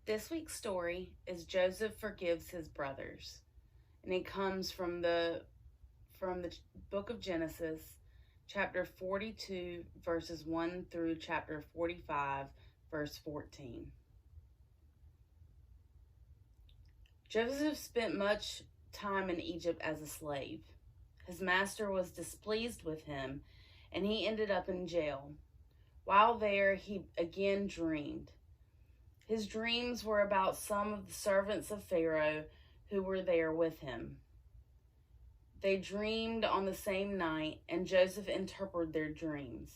This week's story is Joseph Forgives His Brothers, and it comes from the book of Genesis, chapter 42, verses 1 through chapter 45, verse 14. Joseph spent much time in Egypt as a slave. His master was displeased with him, and he ended up in jail. While there, he again dreamed. His dreams were about some of the servants of Pharaoh who were there with him. They dreamed on the same night, and Joseph interpreted their dreams.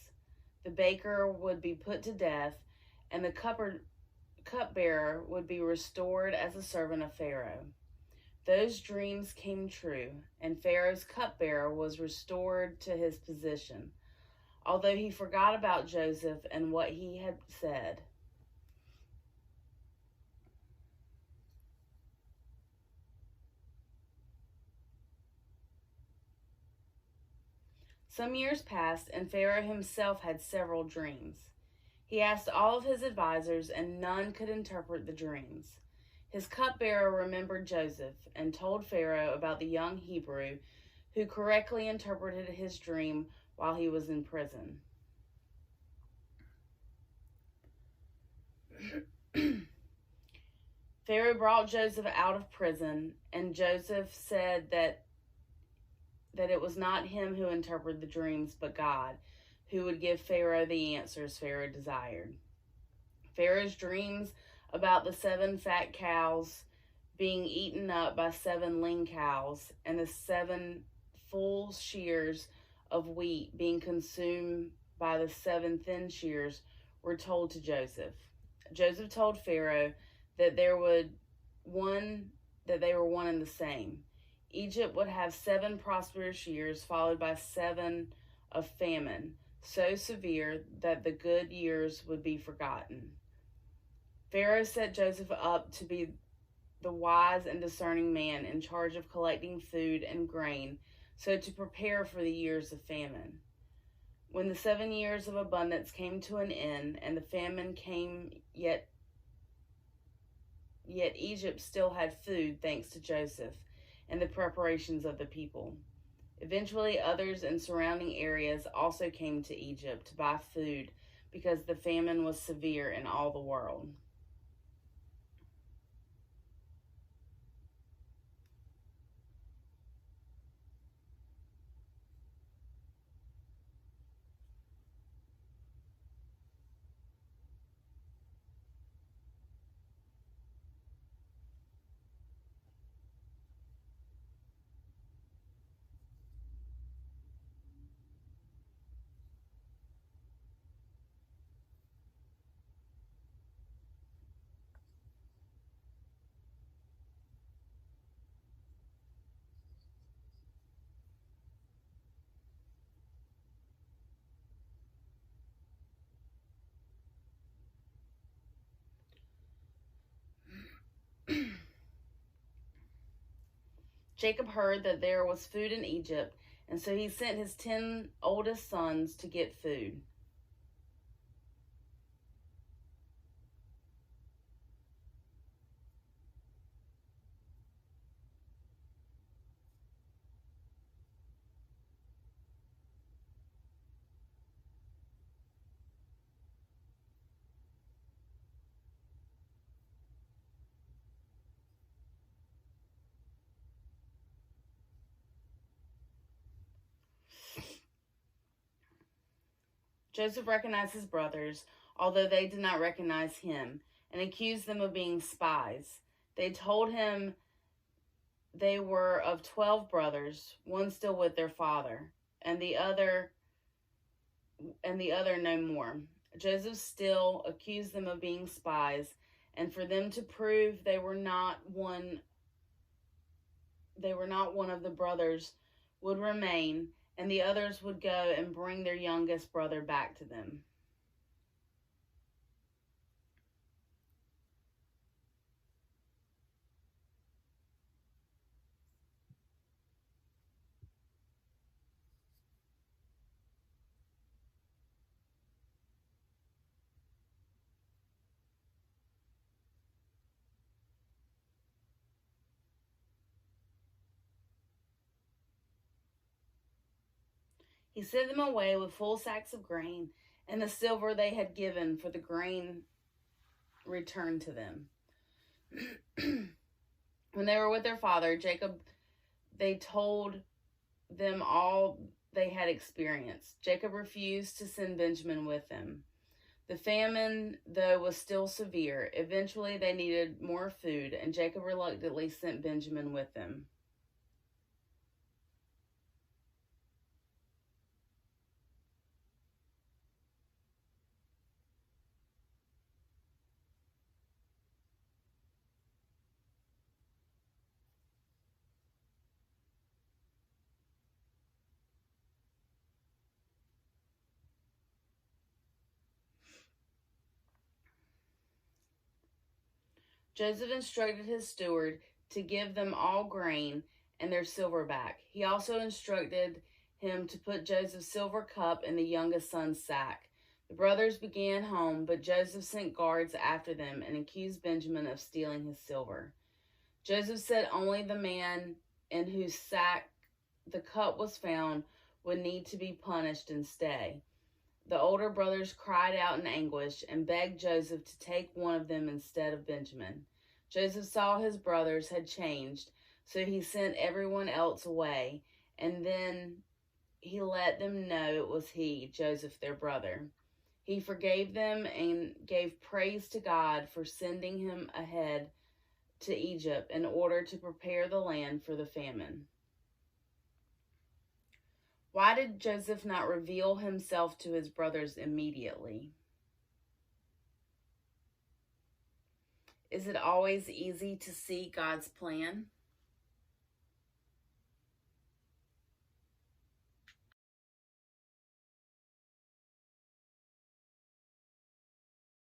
The baker would be put to death, and the cupbearer would be restored as a servant of Pharaoh. Those dreams came true, and Pharaoh's cupbearer was restored to his position, although he forgot about Joseph and what he had said. Some years passed, and Pharaoh himself had several dreams. He asked all of his advisors, and none could interpret the dreams. His cupbearer remembered Joseph and told Pharaoh about the young Hebrew who correctly interpreted his dream while he was in prison. Pharaoh brought Joseph out of prison, and Joseph said that it was not him who interpreted the dreams, but God, who would give Pharaoh the answers Pharaoh desired. Pharaoh's dreams about the 7 fat cows being eaten up by 7 lean cows and the 7 full shears of wheat being consumed by the 7 thin shears were told to Joseph. Joseph told Pharaoh that they were one and the same. Egypt would have 7 prosperous years, followed by 7 of famine, so severe that the good years would be forgotten. Pharaoh set Joseph up to be the wise and discerning man in charge of collecting food and grain, so to prepare for the years of famine. When the 7 years of abundance came to an end, and the famine came, yet Egypt still had food thanks to Joseph and the preparations of the people. Eventually, others in surrounding areas also came to Egypt to buy food because the famine was severe in all the world. Jacob heard that there was food in Egypt, and so he sent his 10 oldest sons to get food. Joseph recognized his brothers, although they did not recognize him, and accused them of being spies. They told him they were of 12 brothers, one still with their father, and the other no more. Joseph still accused them of being spies, and for them to prove they were not one of the brothers would remain, and the others would go and bring their youngest brother back to them. He sent them away with full sacks of grain, and the silver they had given for the grain returned to them. When they were with their father, Jacob, they told them all they had experienced. Jacob refused to send Benjamin with them. The famine, though, was still severe. Eventually, they needed more food, and Jacob reluctantly sent Benjamin with them. Joseph instructed his steward to give them all grain and their silver back. He also instructed him to put Joseph's silver cup in the youngest son's sack. The brothers began home, but Joseph sent guards after them and accused Benjamin of stealing his silver. Joseph said only the man in whose sack the cup was found would need to be punished and stay. The older brothers cried out in anguish and begged Joseph to take one of them instead of Benjamin. Joseph saw his brothers had changed, so he sent everyone else away, and then he let them know it was he, Joseph, their brother. He forgave them and gave praise to God for sending him ahead to Egypt in order to prepare the land for the famine. Why did Joseph not reveal himself to his brothers immediately? Is it always easy to see God's plan?